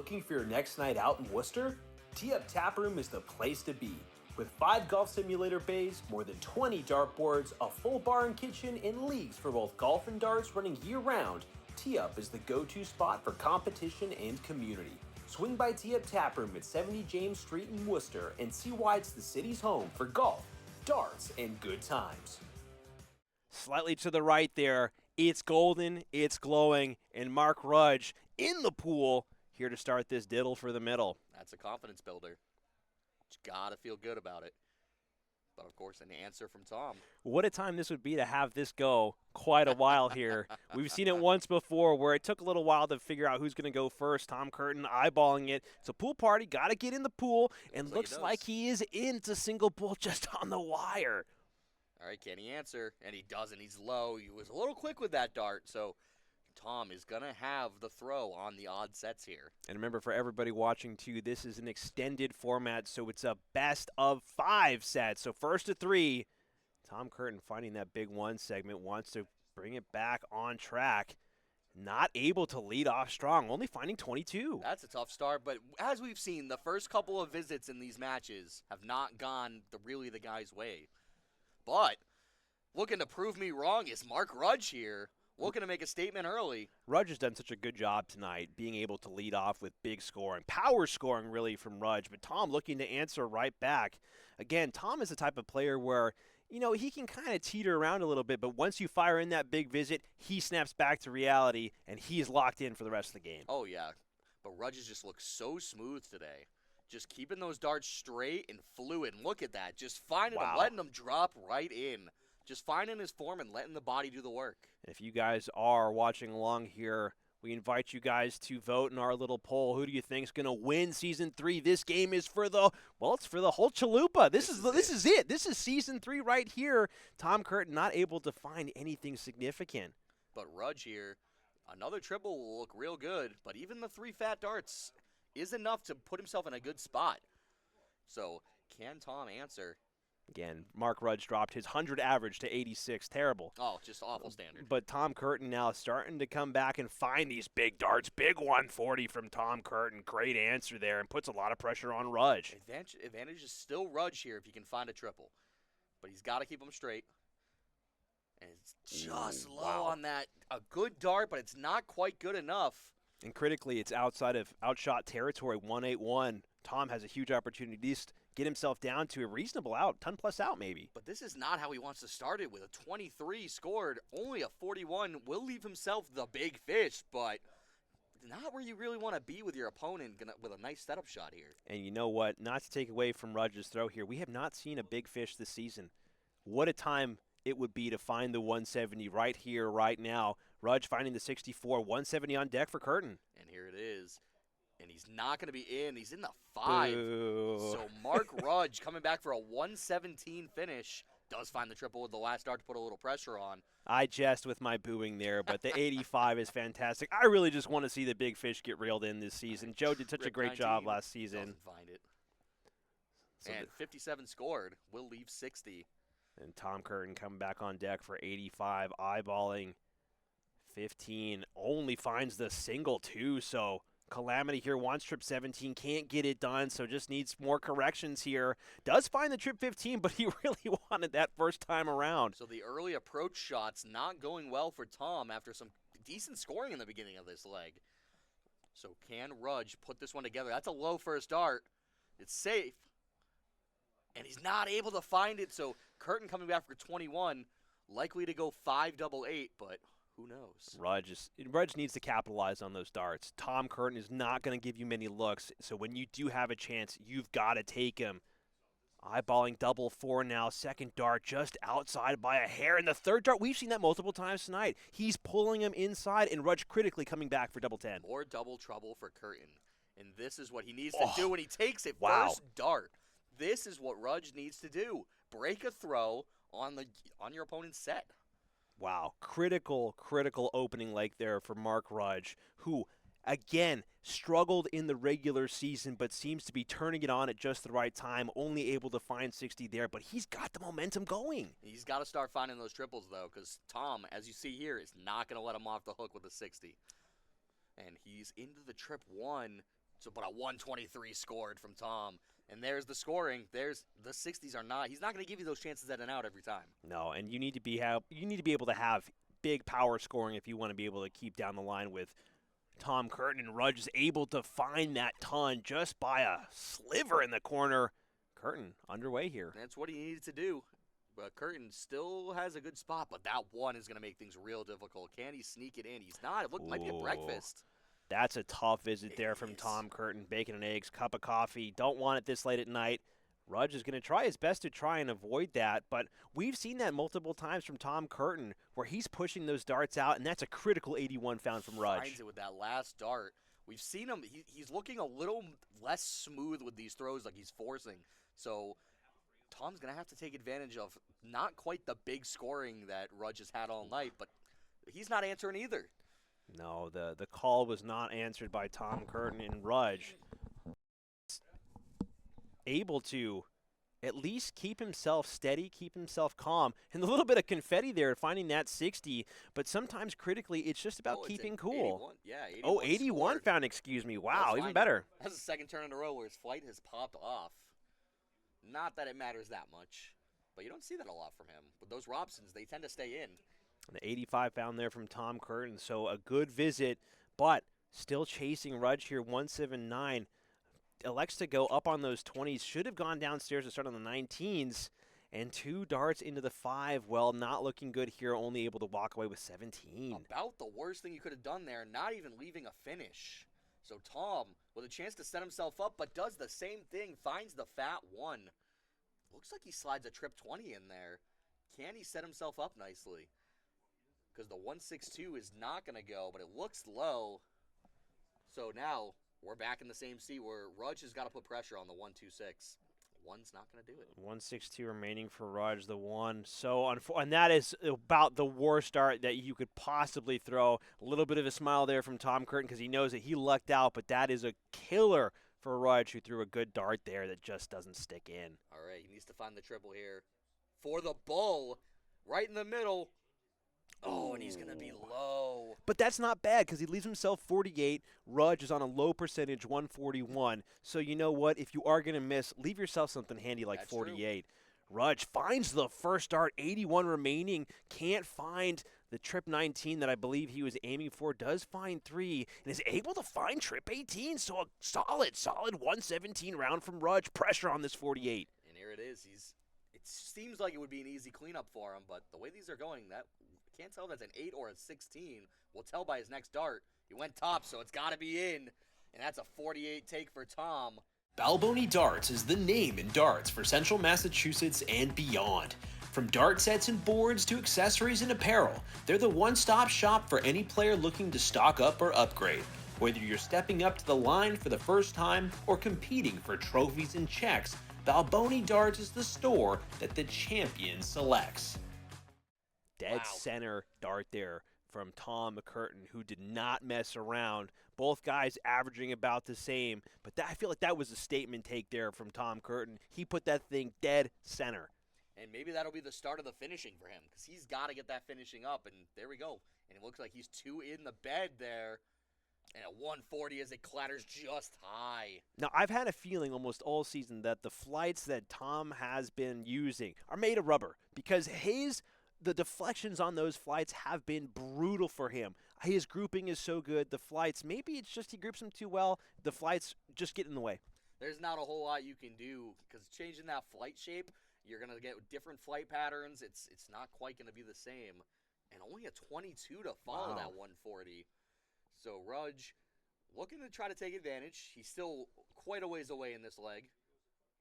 Looking for your next night out in Worcester? Tee Up Taproom is the place to be. With 5 golf simulator bays, more than 20 dartboards, a full bar and kitchen, and leagues for both golf and darts running year-round, Tee Up is the go-to spot for competition and community. Swing by Tee Up Taproom at 70 James Street in Worcester and see why it's the city's home for golf, darts, and good times. Slightly to the right there, it's golden, it's glowing, and Mark Rudge in the pool, here to start this diddle for the middle. That's a confidence builder. You got to feel good about it. But, of course, an answer from Tom. What a time this would be to have this go quite a while here. We've seen it once before where it took a little while to figure out who's going to go first. Tom Curtin eyeballing it. It's a pool party. Got to get in the pool. And looks like he is into single pool just on the wire. All right, can he answer? And he doesn't. He's low. He was a little quick with that dart. So Tom is going to have the throw on the odd sets here. And remember, for everybody watching, too, this is an extended format, so it's a best of 5 sets. So first to 3, Tom Curtin finding that big one segment, wants to bring it back on track. Not able to lead off strong, only finding 22. That's a tough start, but as we've seen, the first couple of visits in these matches have not gone really the guy's way. But looking to prove me wrong is Mark Rudge here, looking to make a statement early. Rudge has done such a good job tonight, being able to lead off with big scoring, power scoring really from Rudge, but Tom looking to answer right back. Again, Tom is the type of player where, you know, he can kind of teeter around a little bit, but once you fire in that big visit, he snaps back to reality, and he's locked in for the rest of the game. Oh, yeah. But Rudge just looks so smooth today. Just keeping those darts straight and fluid. And look at that. Just finding them, letting them drop right in. Just finding his form and letting the body do the work. If you guys are watching along here, we invite you guys to vote in our little poll. Who do you think is going to win Season 3? This game is for the, well, it's for the whole chalupa. This is it. This is Season 3 right here. Tom Curtin not able to find anything significant. But Rudge here, another triple will look real good. But even the 3 fat darts is enough to put himself in a good spot. So can Tom answer? Again, Mark Rudge dropped his 100 average to 86. Terrible. Oh, just awful standard. But Tom Curtin now starting to come back and find these big darts. Big 140 from Tom Curtin. Great answer there and puts a lot of pressure on Rudge. Advantage is still Rudge here if he can find a triple. But he's got to keep them straight. And it's just low on that. A good dart, but it's not quite good enough. And critically, it's outside of outshot territory, 181. Tom has a huge opportunity to get himself down to a reasonable out, 10-plus out maybe. But this is not how he wants to start it. With a 23 scored, only a 41 will leave himself the big fish, but not where you really want to be with your opponent with a nice setup shot here. And you know what? Not to take away from Rudge's throw here, we have not seen a big fish this season. What a time it would be to find the 170 right here, right now. Rudge finding the 64, 170 on deck for Curtin. And here it is. And he's not going to be in. He's in the 5. Boo. So Mark Rudge coming back for a 117 finish. Does find the triple with the last dart to put a little pressure on. I jest with my booing there, but the 85 is fantastic. I really just want to see the big fish get reeled in this season. Joe did such a great job last season. Doesn't find it. So and 57 scored. Will leave 60. And Tom Curtin coming back on deck for 85, eyeballing 15. Only finds the single, too, so calamity here. Wants trip 17, can't get it done, so just needs more corrections here. Does find the trip 15, but he really wanted that first time around. So the early approach shots not going well for Tom after some decent scoring in the beginning of this leg. So can Rudge put this one together? That's a low first dart. It's safe. And he's not able to find it, so Curtin coming back for 21, likely to go 5-8-8, but who knows? Rudge needs to capitalize on those darts. Tom Curtin is not going to give you many looks, so when you do have a chance, you've got to take him. Eyeballing double 4 now, second dart just outside by a hair, and the third dart, we've seen that multiple times tonight. He's pulling him inside, and Rudge critically coming back for double 10. More double trouble for Curtin, and this is what he needs to do when he takes it. Wow. First dart. This is what Rudge needs to do. Break a throw on your opponent's set. Wow. Critical opening leg there for Mark Rudge, who, again, struggled in the regular season but seems to be turning it on at just the right time, only able to find 60 there, but he's got the momentum going. He's got to start finding those triples, though, because Tom, as you see here, is not going to let him off the hook with a 60. And he's into the trip 1. So, but a 123 scored from Tom. And there's the scoring. There's the 60s are not. He's not going to give you those chances at and out every time. No, and you need to be able to have big power scoring if you want to be able to keep down the line with Tom Curtin. And Rudge is able to find that ton just by a sliver in the corner. Curtin underway here. That's what he needed to do. But Curtin still has a good spot, but that one is going to make things real difficult. Can he sneak it in? He's not. It might be a breakfast. That's a tough visit there from Tom Curtin. Bacon and eggs, cup of coffee. Don't want it this late at night. Rudge is going to try his best to try and avoid that, but we've seen that multiple times from Tom Curtin where he's pushing those darts out, and that's a critical 81 found from Rudge. Finds it with that last dart. We've seen him. He's looking a little less smooth with these throws like he's forcing. So Tom's going to have to take advantage of not quite the big scoring that Rudge has had all night, but he's not answering either. No, the call was not answered by Tom Curtin, and Rudge able to at least keep himself steady, keep himself calm, and a little bit of confetti there finding that 60, but sometimes critically it's just about keeping cool. 81. Yeah, 81 Oh, 81 scored. found, excuse me. Wow, even better. That's the second turn in a row where his flight has popped off. Not that it matters that much, but you don't see that a lot from him. But those Robsons, they tend to stay in. The 85 found there from Tom Curtin, so a good visit, but still chasing Rudge here, 179. Elects to go up on those 20s, should have gone downstairs to start on the 19s, and 2 darts into the 5. Well, not looking good here, only able to walk away with 17. About the worst thing you could have done there, not even leaving a finish. So Tom, with a chance to set himself up, but does the same thing, finds the fat 1. Looks like he slides a trip 20 in there. Can he set himself up nicely? Because the 162 is not going to go, but it looks low. So now we're back in the same seat where Rudge has got to put pressure on the 126. One's not going to do it. 162 remaining for Rudge, the 1. So, and that is about the worst dart that you could possibly throw. A little bit of a smile there from Tom Curtin because he knows that he lucked out, but that is a killer for Rudge, who threw a good dart there that just doesn't stick in. All right, he needs to find the triple here. For the bull, right in the middle. Oh, and he's going to be low. But that's not bad because he leaves himself 48. Rudge is on a low percentage, 141. So you know what? If you are going to miss, leave yourself something handy like That's 48. True. Rudge finds the first dart, 81 remaining. Can't find the trip 19 that I believe he was aiming for. Does find 3 and is able to find trip 18. So a solid 117 round from Rudge. Pressure on this 48. And here it is. It seems like it would be an easy cleanup for him, but the way these are going, can't tell if that's an 8 or a 16. We'll tell by his next dart. He went top, so it's got to be in. And that's a 48 take for Tom. Balboni Darts is the name in darts for Central Massachusetts and beyond. From dart sets and boards to accessories and apparel, they're the one-stop shop for any player looking to stock up or upgrade. Whether you're stepping up to the line for the first time or competing for trophies and checks, Balboni Darts is the store that the champion selects. Dead center dart there from Tom Curtin, who did not mess around. Both guys averaging about the same, but I feel like that was a statement take there from Tom Curtin. He put that thing dead center. And maybe that'll be the start of the finishing for him, because he's got to get that finishing up, and there we go. And it looks like he's 2 in the bed there. And at 140 as it clatters just high. Now, I've had a feeling almost all season that the flights that Tom has been using are made of rubber, because the deflections on those flights have been brutal for him. His grouping is so good. The flights, maybe it's just he groups them too well. The flights just get in the way. There's not a whole lot you can do, because changing that flight shape, you're going to get different flight patterns. It's not quite going to be the same. And only a 22 to follow that 140. So Rudge looking to try to take advantage. He's still quite a ways away in this leg.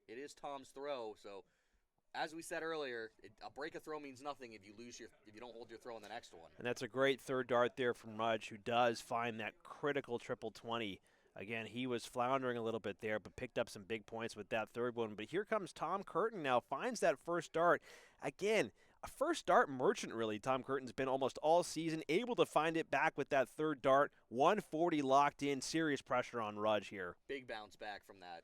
It is Tom's throw, so as we said earlier, a break of throw means nothing if you don't hold your throw in the next one. And that's a great third dart there from Rudge, who does find that critical triple 20. Again, he was floundering a little bit there, but picked up some big points with that third one. But here comes Tom Curtin now, finds that first dart. Again, a first dart merchant, really. Tom Curtin's been almost all season, able to find it back with that third dart. 140 locked in, serious pressure on Rudge here. Big bounce back from that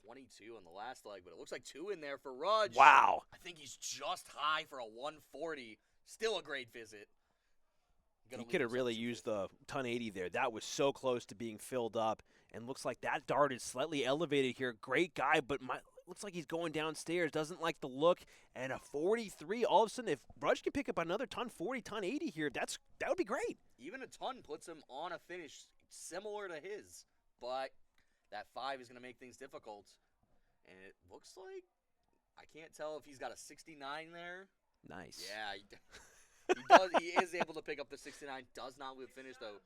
22 in the last leg, but it looks like 2 in there for Rudge. Wow. I think he's just high for a 140. Still a great visit. He could have really used the ton 80 there. That was so close to being filled up, and looks like that dart is slightly elevated here. Great guy, but looks like he's going downstairs. Doesn't like the look, and a 43. All of a sudden, if Rudge can pick up another ton 40, ton 80 here, that would be great. Even a ton puts him on a finish similar to his, but that 5 is going to make things difficult. And it looks like, I can't tell if he's got a 69 there. Nice. Yeah, he does. He is able to pick up the 69. Does not leave finish though.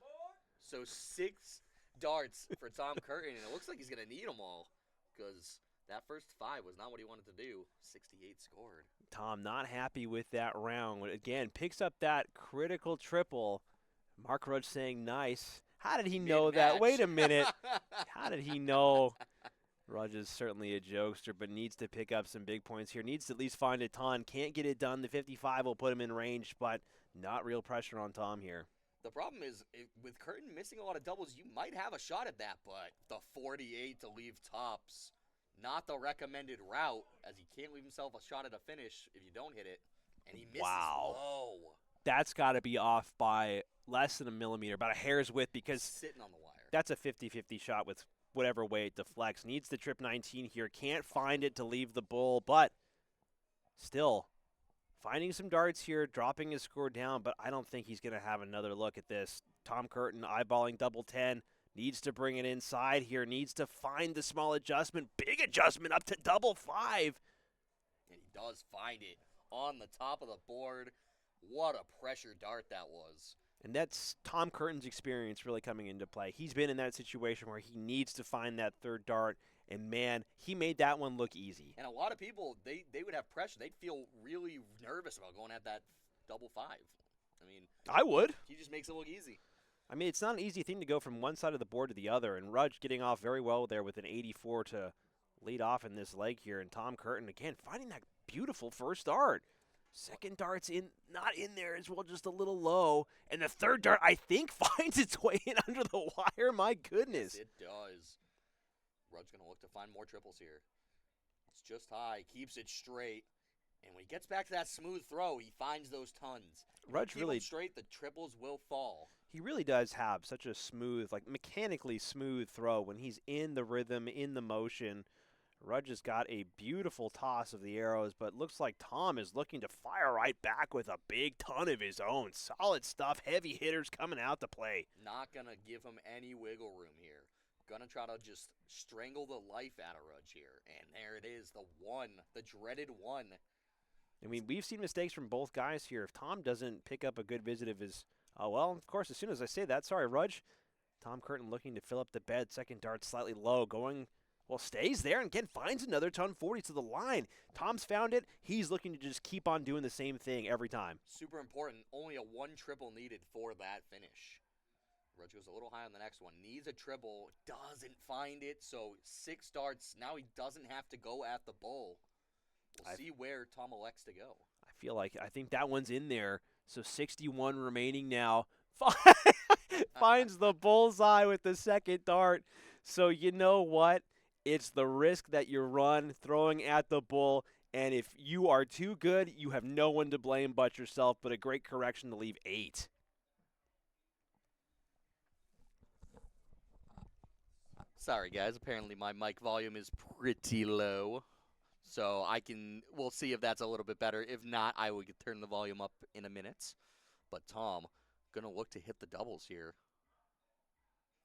So 6 darts for Tom Curtin, and it looks like he's gonna need them all, because that first 5 was not what he wanted to do. 68 scored. Tom not happy with that round. Again, picks up that critical triple. Mark Rudge saying nice. How did he know that? Wait a minute. How did he know? Rudge is certainly a jokester, but needs to pick up some big points here. Needs to at least find a ton. Can't get it done. The 55 will put him in range, but not real pressure on Tom here. The problem is, with Curtin missing a lot of doubles, you might have a shot at that, but the 48 to leave tops, not the recommended route, as he can't leave himself a shot at a finish if you don't hit it, and he misses low. That's got to be off by less than a millimeter, about a hair's width, because sitting on the wire. That's a 50-50 shot with whatever way it deflects. Needs the trip 19 here. Can't find it to leave the bull, but still finding some darts here, dropping his score down, but I don't think he's going to have another look at this. Tom Curtin eyeballing double 10. Needs to bring it inside here. Needs to find the small adjustment. Big adjustment up to double 5. And he does find it on the top of the board. What a pressure dart that was. And that's Tom Curtin's experience really coming into play. He's been in that situation where he needs to find that third dart, and man, he made that one look easy. And a lot of people, they would have pressure. They'd feel really nervous about going at that double 5. I mean, I would. He just makes it look easy. I mean, it's not an easy thing to go from one side of the board to the other, and Rudge getting off very well there with an 84 to lead off in this leg here, and Tom Curtin, again, finding that beautiful first dart. Second dart's not in there as well, just a little low. And the third dart, I think, finds its way in under the wire. My goodness. Yes, it does. Rudge going to look to find more triples here. It's just high, keeps it straight. And when he gets back to that smooth throw, he finds those tons. Rudge really straight, the triples will fall. He really does have such a smooth, like mechanically smooth throw when he's in the rhythm, in the motion. Rudge has got a beautiful toss of the arrows, but looks like Tom is looking to fire right back with a big ton of his own. Solid stuff, heavy hitters coming out to play. Not going to give him any wiggle room here. Going to try to just strangle the life out of Rudge here. And there it is, the one, the dreaded one. I mean, we've seen mistakes from both guys here. If Tom doesn't pick up a good visit of his, well, of course, as soon as I say that, sorry, Rudge. Tom Curtin looking to fill up the bed. Second dart slightly low, going... Well, stays there and again finds another ton 40 to the line. Tom's found it. He's looking to just keep on doing the same thing every time. Super important. Only a 1 triple needed for that finish. Rudge goes a little high on the next one. Needs a triple. Doesn't find it. So 6 darts. Now he doesn't have to go at the bull. We'll see where Tom elects to go. I think that one's in there. So 61 remaining now. Finds the bullseye with the second dart. So you know what? It's the risk that you run throwing at the bull, and if you are too good, you have no one to blame but yourself, but a great correction to leave 8. Sorry, guys. Apparently my mic volume is pretty low, so we'll see if that's a little bit better. If not, I will turn the volume up in a minute. But Tom, going to look to hit the doubles here.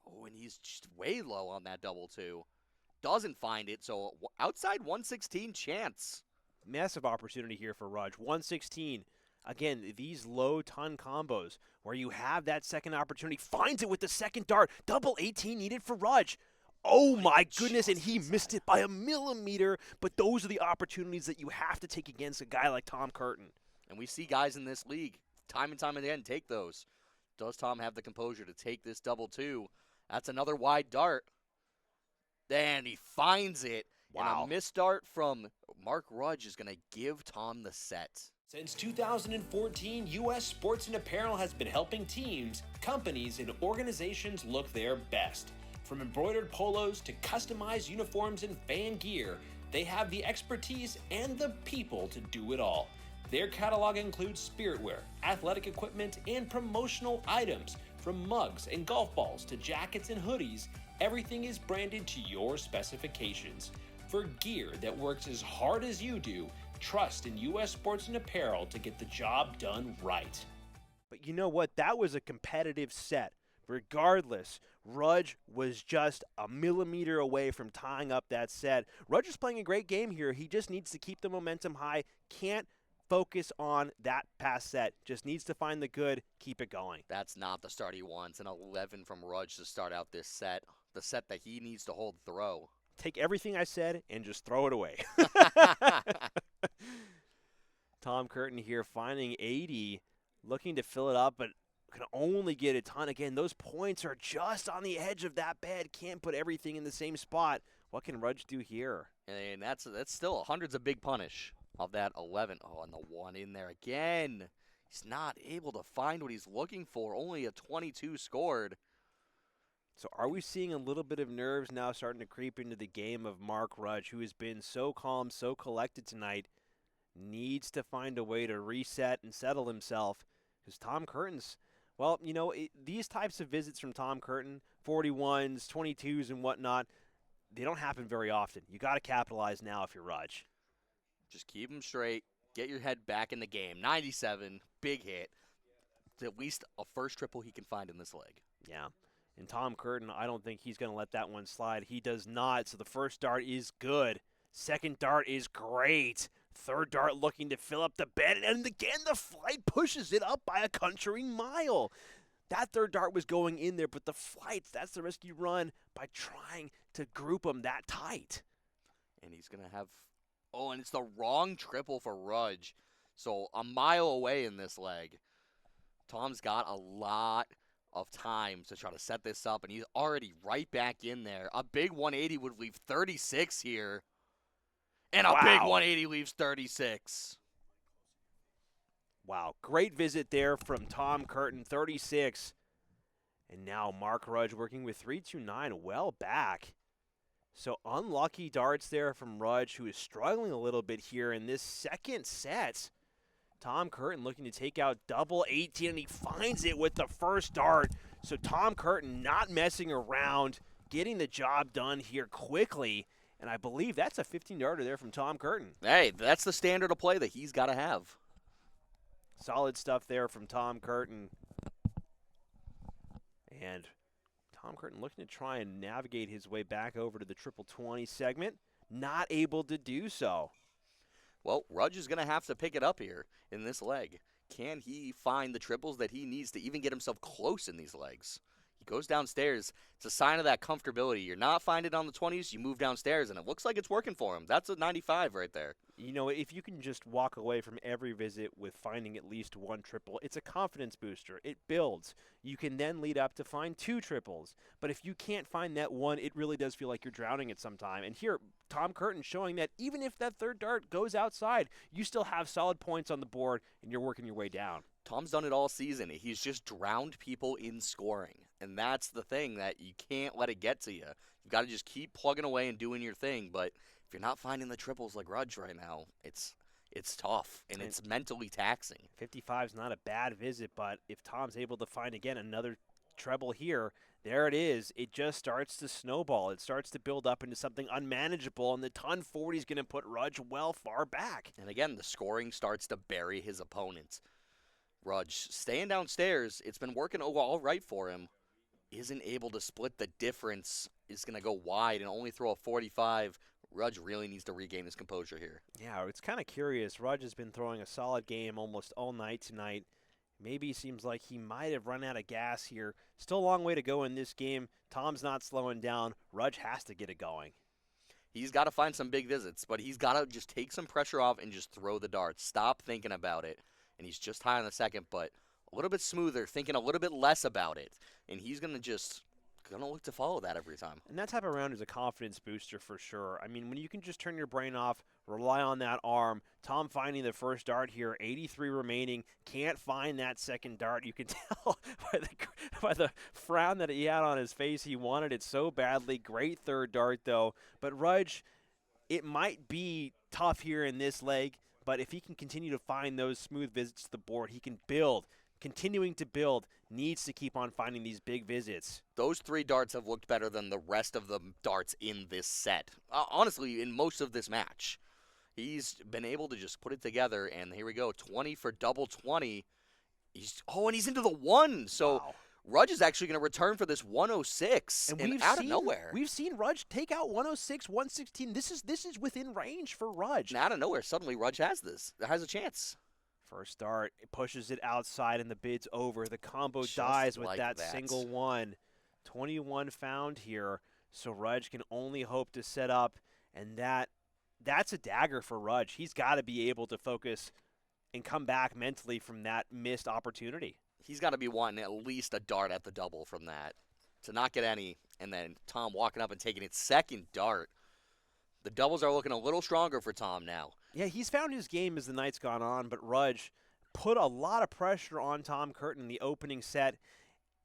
Oh, and he's just way low on that double, too. Doesn't find it, so outside 116 chance. Massive opportunity here for Rudge. 116. Again, these low ton combos where you have that second opportunity. Finds it with the second dart. Double 18 needed for Rudge. Oh, my goodness, and he missed it by a millimeter. But those are the opportunities that you have to take against a guy like Tom Curtin. And we see guys in this league time and time again take those. Does Tom have the composure to take this double, too? That's another wide dart. Then he finds it. Wow. And a missed dart from Mark Rudge is going to give Tom the set. Since 2014, U.S. Sports and Apparel has been helping teams, companies, and organizations look their best. From embroidered polos to customized uniforms and fan gear, they have the expertise and the people to do it all. Their catalog includes spiritware, athletic equipment, and promotional items. From mugs and golf balls to jackets and hoodies, everything is branded to your specifications. For gear that works as hard as you do, trust in U.S. Sports and Apparel to get the job done right. But you know what? That was a competitive set. Regardless, Rudge was just a millimeter away from tying up that set. Rudge is playing a great game here. He just needs to keep the momentum high. Can't focus on that past set. Just needs to find the good, keep it going. That's not the start he wants. An 11 from Rudge to start out this set. The set that he needs to hold throw. Take everything I said and just throw it away. Tom Curtin here finding 80, looking to fill it up, but can only get a ton. Again, those points are just on the edge of that bed. Can't put everything in the same spot. What can Rudge do here? And that's still hundreds of big punish of that 11. Oh, and the one in there again. He's not able to find what he's looking for. Only a 22 scored. So are we seeing a little bit of nerves now starting to creep into the game of Mark Rudge, who has been so calm, so collected tonight, needs to find a way to reset and settle himself, because Tom Curtin's, well, you know, these types of visits from Tom Curtin, 41s, 22s, and whatnot, they don't happen very often. You got to capitalize now if you're Rudge. Just keep him straight. Get your head back in the game. 97, big hit. It's at least a first triple he can find in this leg. Yeah. And Tom Curtin, I don't think he's going to let that one slide. He does not. So the first dart is good. Second dart is great. Third dart looking to fill up the bed. And again, the flight pushes it up by a country mile. That third dart was going in there, but the flights, that's the risk you run by trying to group them that tight. And he's going to have, oh, and it's the wrong triple for Rudge. So a mile away in this leg. Tom's got a lot of time to try to set this up, and he's already right back in there. A big 180 would leave 36 here. And a big 180 leaves 36. Wow, great visit there from Tom Curtin, 36. And now Mark Rudge working with 329, well back. So unlucky darts there from Rudge, who is struggling a little bit here in this second set. Tom Curtin looking to take out double 18, and he finds it with the first dart. So Tom Curtin not messing around, getting the job done here quickly. And I believe that's a 15-yarder there from Tom Curtin. Hey, that's the standard of play that he's got to have. Solid stuff there from Tom Curtin. And Tom Curtin looking to try and navigate his way back over to the triple 20 segment. Not able to do so. Well, Rudge is going to have to pick it up here in this leg. Can he find the triples that he needs to even get himself close in these legs? He goes downstairs. It's a sign of that comfortability. You're not finding it on the 20s, you move downstairs, and it looks like it's working for him. That's a 95 right there. You know, if you can just walk away from every visit with finding at least one triple, it's a confidence booster. It builds. You can then lead up to find two triples. But if you can't find that one, it really does feel like you're drowning at some time. And here, Tom Curtin showing that even if that third dart goes outside, you still have solid points on the board, and you're working your way down. Tom's done it all season. He's just drowned people in scoring. And that's the thing, that you can't let it get to you. You've got to just keep plugging away and doing your thing. But if you're not finding the triples like Rudge right now, it's tough, and it's mentally taxing. 55 is not a bad visit, but if Tom's able to find, again, another treble here, there it is. It just starts to snowball. It starts to build up into something unmanageable, and the ton 40 is going to put Rudge well far back. And again, the scoring starts to bury his opponent. Rudge staying downstairs, it's been working all right for him. Isn't able to split the difference, is going to go wide and only throw a 45. Rudge really needs to regain his composure here. Yeah, it's kind of curious. Rudge has been throwing a solid game almost all night tonight. Maybe it seems like he might have run out of gas here. Still a long way to go in this game. Tom's not slowing down. Rudge has to get it going. He's got to find some big visits, but he's got to just take some pressure off and just throw the darts. Stop thinking about it. And he's just high on the second, but a little bit smoother, thinking a little bit less about it. And he's going to look to follow that every time. And that type of round is a confidence booster for sure. I mean, when you can just turn your brain off, rely on that arm. Tom finding the first dart here, 83 remaining, can't find that second dart. You can tell by the frown that he had on his face. He wanted it so badly. Great third dart, though. But Rudge, it might be tough here in this leg, but if he can continue to find those smooth visits to the board, he can build. Continuing to build, needs to keep on finding these big visits. Those 3 darts have looked better than the rest of the darts in this set. Honestly, in most of this match. He's been able to just put it together, and here we go, 20 for double 20. And he's into the 1, so Wow. Rudge is actually going to return for this 106, and out of nowhere. We've seen Rudge take out 106, 116. This is within range for Rudge. And out of nowhere, suddenly Rudge has a chance. First dart, it pushes it outside, and the bid's over. The combo Just dies with like that that. single 1. 21 found here, so Rudge can only hope to set up, and that's a dagger for Rudge. He's got to be able to focus and come back mentally from that missed opportunity. He's got to be wanting at least a dart at the double from that. To not get any, and then Tom walking up and taking its second dart. The doubles are looking a little stronger for Tom now. Yeah, he's found his game as the night's gone on, but Rudge put a lot of pressure on Tom Curtin in the opening set,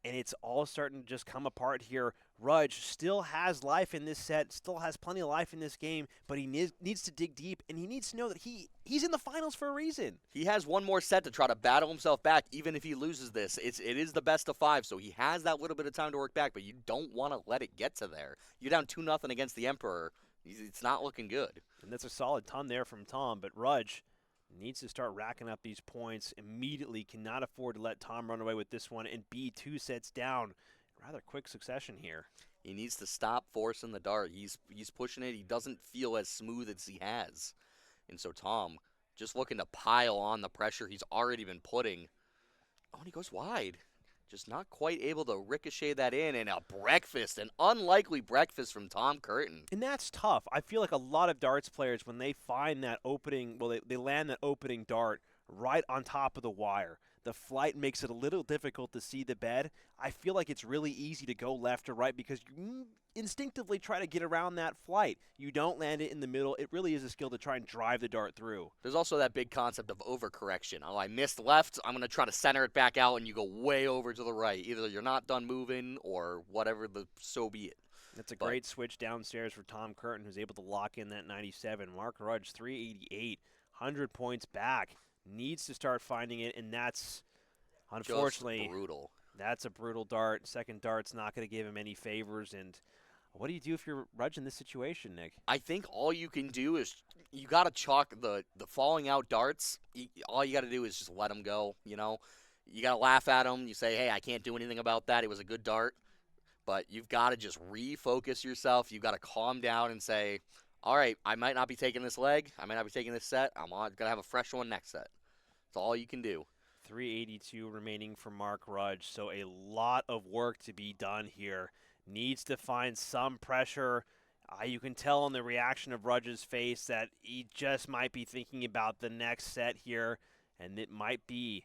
and it's all starting to just come apart here. Rudge still has life in this set, still has plenty of life in this game, but he needs to dig deep, and he needs to know that he's in the finals for a reason. He has one more set to try to battle himself back, even if he loses this. It is the best of 5, so he has that little bit of time to work back, but you don't want to let it get to there. You're down 2-0 against the Emperor. It's not looking good. And that's a solid ton there from Tom, but Rudge needs to start racking up these points immediately, cannot afford to let Tom run away with this one and be 2 sets down. Rather quick succession here. He needs to stop forcing the dart. He's pushing it. He doesn't feel as smooth as he has. And so Tom just looking to pile on the pressure he's already been putting. Oh, and he goes wide. Just not quite able to ricochet that in, and an unlikely breakfast from Tom Curtin. And that's tough. I feel like a lot of darts players, when they find that opening, they land that opening dart right on top of the wire. The flight makes it a little difficult to see the bed. I feel like it's really easy to go left or right because you instinctively try to get around that flight. You don't land it in the middle. It really is a skill to try and drive the dart through. There's also that big concept of overcorrection. Oh, I missed left. I'm going to try to center it back out, and you go way over to the right. Either you're not done moving or whatever, so be it. That's a great switch downstairs for Tom Curtin, who's able to lock in that 97. Mark Rudge, 388, 100 points back. Needs to start finding it, and that's, unfortunately, just brutal. That's a brutal dart. Second dart's not going to give him any favors. And what do you do if you're Rudge in this situation, Nick? I think all you can do is you got to chalk the falling out darts. All you got to do is just let them go. You know, you got to laugh at them. You say, hey, I can't do anything about that. It was a good dart. But you've got to just refocus yourself. You've got to calm down and say, all right, I might not be taking this leg. I might not be taking this set. I'm going to have a fresh one next set. That's all you can do. 382 remaining for Mark Rudge, so a lot of work to be done here. Needs to find some pressure. You can tell on the reaction of Rudge's face that he just might be thinking about the next set here, and it might be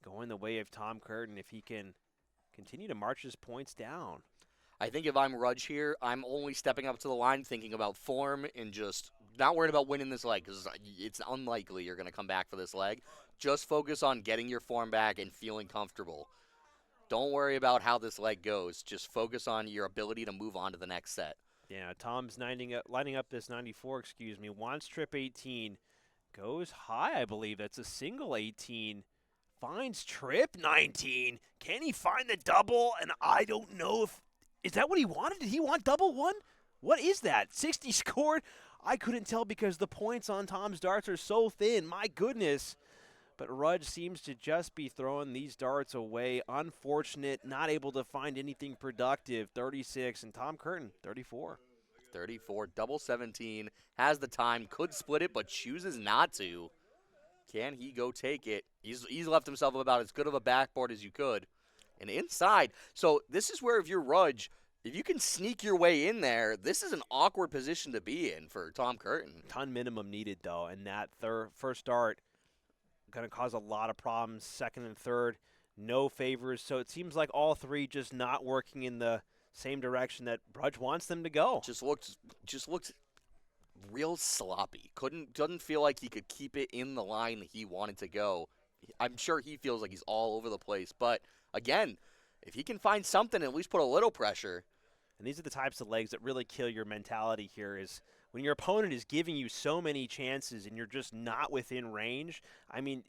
going the way of Tom Curtin if he can continue to march his points down. I think if I'm Rudge here, I'm only stepping up to the line thinking about form and just not worried about winning this leg because it's unlikely you're going to come back for this leg. Just focus on getting your form back and feeling comfortable. Don't worry about how this leg goes. Just focus on your ability to move on to the next set. Yeah, Tom's lining up this 94, wants trip 18, goes high, I believe. That's a single 18. Finds trip 19. Can he find the double? And I don't know if... Is that what he wanted? Did he want double 1? What is that? 60 scored? I couldn't tell because the points on Tom's darts are so thin. My goodness. But Rudge seems to just be throwing these darts away. Unfortunate, not able to find anything productive. 36, and Tom Curtin, 34. 34, double 17, has the time, could split it, but chooses not to. Can he go take it? He's left himself about as good of a backboard as you could. And inside, so this is where if you're Rudge, if you can sneak your way in there, this is an awkward position to be in for Tom Curtin. Ton minimum needed, though, and that first dart going to cause a lot of problems. Second and third, no favors. So it seems like all three just not working in the same direction that Rudge wants them to go. Just looked real sloppy. Doesn't feel like he could keep it in the line that he wanted to go. I'm sure he feels like he's all over the place. But, again, if he can find something, at least put a little pressure, And these are the types of legs that really kill your mentality here is when your opponent is giving you so many chances and you're just not within range. I mean,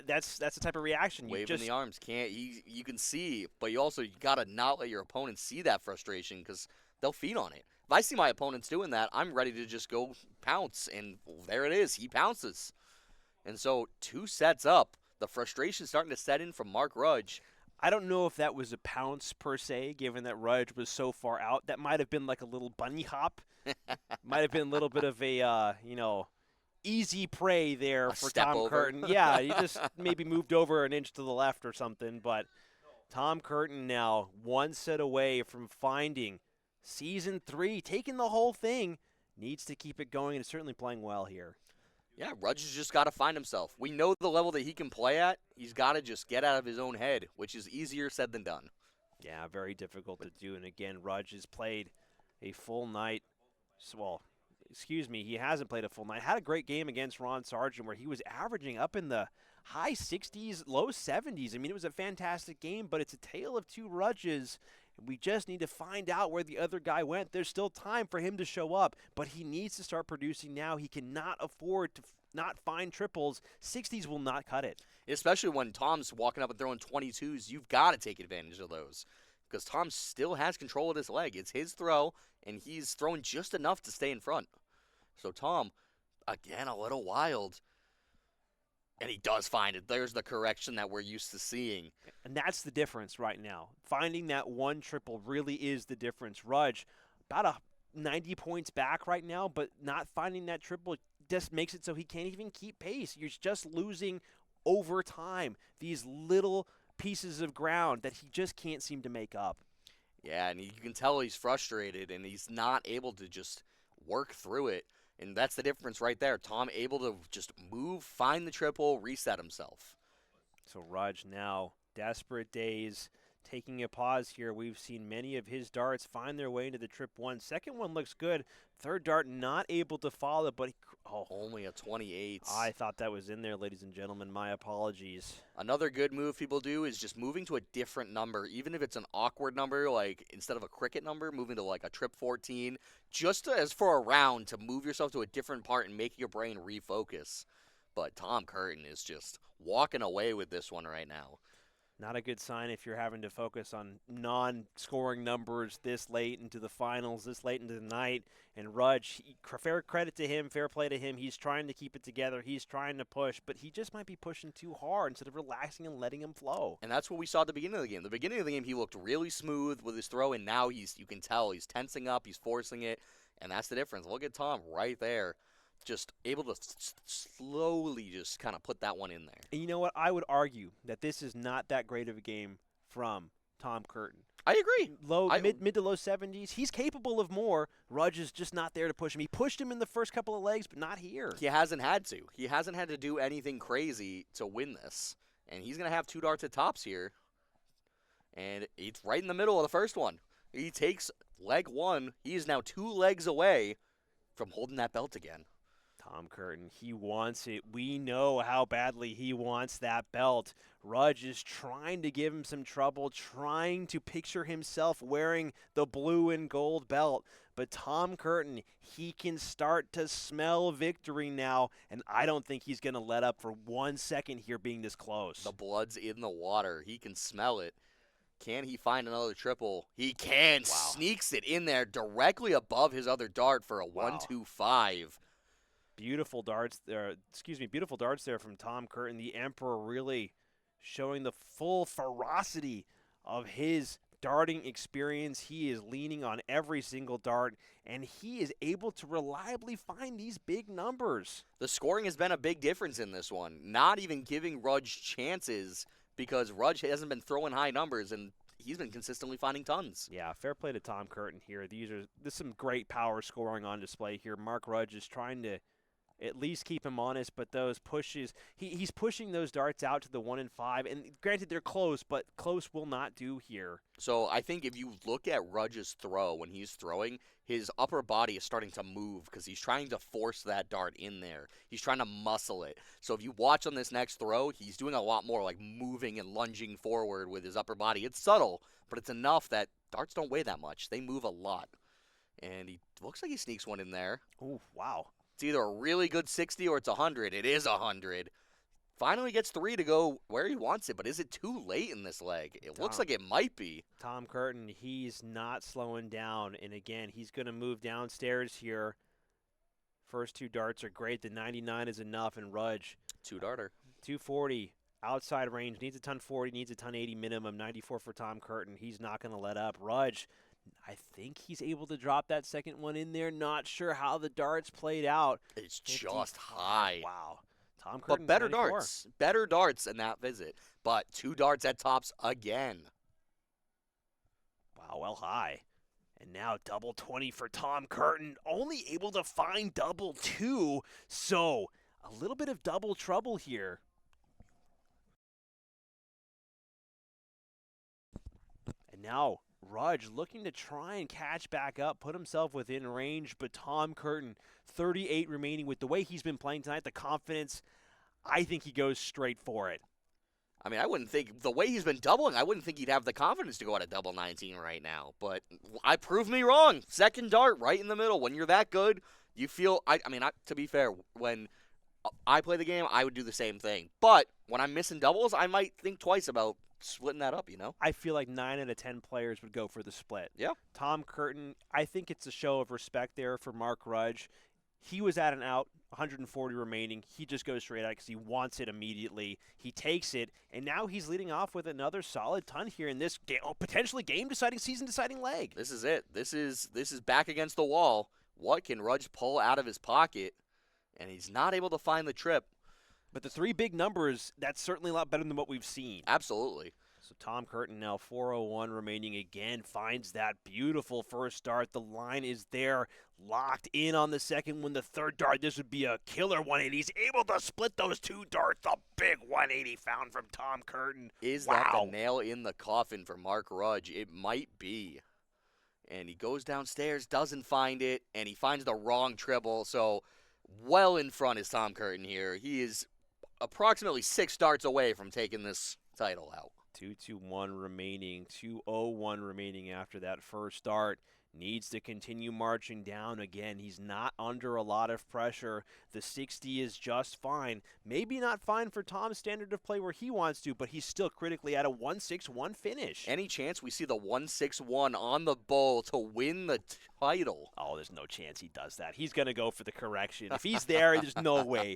that's the type of reaction you Waving just the arms, you can see, but you gotta not let your opponent see that frustration because they'll feed on it. If I see my opponents doing that, I'm ready to just go pounce, and there it is. He pounces, and so 2 sets up, the frustration's starting to set in from Mark Rudge. I don't know if that was a pounce per se, given that Rudge was so far out. That might have been like a little bunny hop. Might have been a little bit of a easy prey there A for step Tom over. Curtin. Yeah, he just maybe moved over an inch to the left or something. But Tom Curtin now 1 set away from finding Season 3, taking the whole thing. Needs to keep it going and certainly playing well here. Yeah, Rudge has just got to find himself. We know the level that he can play at. He's got to just get out of his own head, which is easier said than done. Yeah, very difficult to do. And again, Rudge has played a full night. Well, excuse me, he hasn't played a full night. Had a great game against Ron Sargent where he was averaging up in the high 60s, low 70s. I mean, it was a fantastic game, but it's a tale of 2 Rudges. We just need to find out where the other guy went. There's still time for him to show up, but he needs to start producing now. He cannot afford to not find triples. 60s will not cut it. Especially when Tom's walking up and throwing 22s, you've got to take advantage of those. Because Tom still has control of his leg. It's his throw, and he's throwing just enough to stay in front. So Tom, again, a little wild. And he does find it. There's the correction that we're used to seeing. And that's the difference right now. Finding that 1 triple really is the difference. Rudge, about 90 points back right now, but not finding that triple just makes it so he can't even keep pace. You're just losing over time these little pieces of ground that he just can't seem to make up. Yeah, and you can tell he's frustrated, and he's not able to just work through it. And that's the difference right there. Tom able to just move, find the triple, reset himself. So Rudge now, desperate days, taking a pause here. We've seen many of his darts find their way into the trip 1. Second one looks good. Third dart not able to follow, but Only a 28. I thought that was in there, ladies and gentlemen. My apologies. Another good move people do is just moving to a different number, even if it's an awkward number, like instead of a cricket number, moving to like a trip 14, just as for a round to move yourself to a different part and make your brain refocus. But Tom Curtin is just walking away with this one right now. Not a good sign if you're having to focus on non-scoring numbers this late into the finals, this late into the night. And Rudge, fair credit to him, fair play to him. He's trying to keep it together. He's trying to push, but he just might be pushing too hard instead of relaxing and letting him flow. And that's what we saw at the beginning of the game. The beginning of the game, he looked really smooth with his throw, and now you can tell he's tensing up, he's forcing it, and that's the difference. Look at Tom right there. Just able to slowly just kind of put that one in there. And you know what? I would argue that this is not that great of a game from Tom Curtin. I agree. Mid to low 70s. He's capable of more. Rudge is just not there to push him. He pushed him in the first couple of legs, but not here. He hasn't had to. He hasn't had to do anything crazy to win this. And he's going to have 2 darts at tops here. And it's right in the middle of the first one. He takes leg 1. He is now 2 legs away from holding that belt again. Tom Curtin, he wants it. We know how badly he wants that belt. Rudge is trying to give him some trouble, trying to picture himself wearing the blue and gold belt. But Tom Curtin, he can start to smell victory now, and I don't think he's going to let up for 1 second here being this close. The blood's in the water. He can smell it. Can he find another triple? He can. Wow. Sneaks it in there directly above his other dart for a 1-2-5. Beautiful darts there. Beautiful darts there from Tom Curtin. The Emperor really showing the full ferocity of his darting experience. He is leaning on every single dart, and he is able to reliably find these big numbers. The scoring has been a big difference in this one. Not even giving Rudge chances because Rudge hasn't been throwing high numbers, and he's been consistently finding tons. Yeah, fair play to Tom Curtin here. There's some great power scoring on display here. Mark Rudge is trying to at least keep him honest, but those pushes, he's pushing those darts out to the 1 and 5, and granted they're close, but close will not do here. So I think if you look at Rudge's throw when he's throwing, his upper body is starting to move because he's trying to force that dart in there. He's trying to muscle it. So if you watch on this next throw, he's doing a lot more like moving and lunging forward with his upper body. It's subtle, but it's enough that darts don't weigh that much. They move a lot. And he looks like he sneaks one in there. Ooh, wow. It's either a really good 60 or it's 100. It is 100. Finally gets 3 to go where he wants it, but is it too late in this leg? It looks like it might be. Tom Curtin, he's not slowing down. And again, he's going to move downstairs here. First 2 darts are great. The 99 is enough. And Rudge. 2-darter. 240. Outside range. Needs a ton 40. Needs a ton 80 minimum. 94 for Tom Curtin. He's not going to let up. Rudge, I think he's able to drop that second one in there. Not sure how the darts played out. It's just high. Wow. Tom Curtin, but better 94. darts. Better darts in that visit. But 2 darts at tops again. Wow, well high. And now double 20 for Tom Curtin. Only able to find double 2. So a little bit of double trouble here. And now Rudge looking to try and catch back up, put himself within range, but Tom Curtin, 38 remaining. With the way he's been playing tonight, the confidence, I think he goes straight for it. I mean, I wouldn't think, the way he's been doubling, I wouldn't think he'd have the confidence to go at a double 19 right now. But I proved me wrong. Second dart right in the middle. When you're that good, you feel, to be fair, when I play the game, I would do the same thing. But when I'm missing doubles, I might think twice about splitting that up, you know? I feel like 9 out of 10 players would go for the split. Yeah. Tom Curtin, I think it's a show of respect there for Mark Rudge. He was at an out, 140 remaining. He just goes straight at it because he wants it immediately. He takes it, and now he's leading off with another solid ton here in this potentially game-deciding, season-deciding leg. This is it. This is back against the wall. What can Rudge pull out of his pocket? And he's not able to find the trip. But the 3 big numbers, that's certainly a lot better than what we've seen. Absolutely. So Tom Curtin now 401 remaining again, finds that beautiful first dart. The line is there, locked in on the second one. The third dart, this would be a killer 180. He's able to split those 2 darts. A big 180 found from Tom Curtin. Is that the nail in the coffin for Mark Rudge? It might be. And he goes downstairs, doesn't find it, and he finds the wrong triple. So well in front is Tom Curtin here. He is approximately 6 darts away from taking this title out. 2-2-1 remaining, 2-0-1 remaining after that first dart. Needs to continue marching down again. He's not under a lot of pressure. The 60 is just fine. Maybe not fine for Tom's standard of play where he wants to, but he's still critically at a 1-6-1 finish. Any chance we see the 1-6-1 on the bowl to win the title? Oh, there's no chance he does that. He's going to go for the correction. If he's there, there's no way.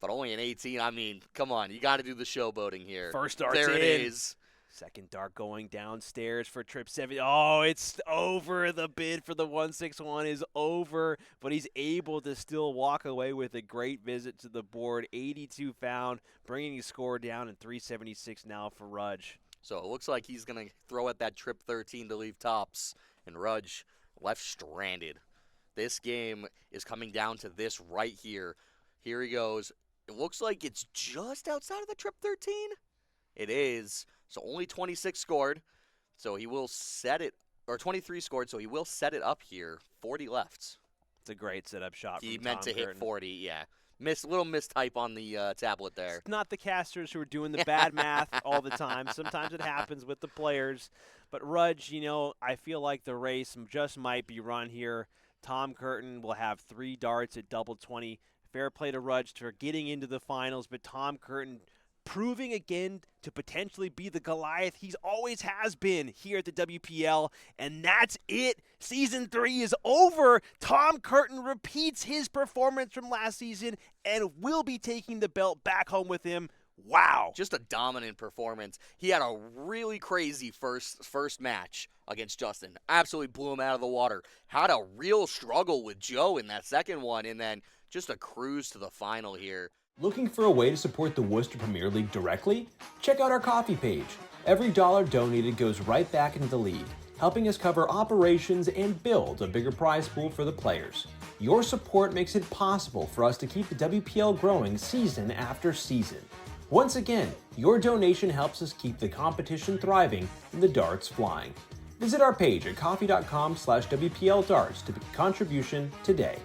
But only an 18. I mean, come on. You got to do the showboating here. First dart's there in. It is. Second dart going downstairs for trip 7. Oh, it's over. The bid for the 1-6-1 is over, but he's able to still walk away with a great visit to the board. 82 found, bringing his score down, and 376 now for Rudge. So it looks like he's going to throw at that trip 13 to leave tops, and Rudge left stranded. This game is coming down to this right here. Here he goes. It looks like it's just outside of the trip 13. It is. So only 26 scored. So he will set it, or 23 scored, so he will set it up here. 40 left. It's a great setup shot from He meant Tom to hit Curtin. 40, yeah. Little mistype on the tablet there. It's not the casters who are doing the bad math all the time. Sometimes it happens with the players. But Rudge, I feel like the race just might be run here. Tom Curtin will have 3 darts at double 20. Fair play to Rudge for getting into the finals, but Tom Curtin proving again to potentially be the Goliath he's always has been here at the WPL, and that's it. Season 3 is over. Tom Curtin repeats his performance from last season and will be taking the belt back home with him. Wow. Just a dominant performance. He had a really crazy first match against Justin. Absolutely blew him out of the water. Had a real struggle with Joe in that second one, and then just a cruise to the final here. Looking for a way to support the Worcester Premier League directly? Check out our coffee page. Every dollar donated goes right back into the league, helping us cover operations and build a bigger prize pool for the players. Your support makes it possible for us to keep the WPL growing season after season. Once again, your donation helps us keep the competition thriving and the darts flying. Visit our page at coffee.com/WPL darts to make a contribution today.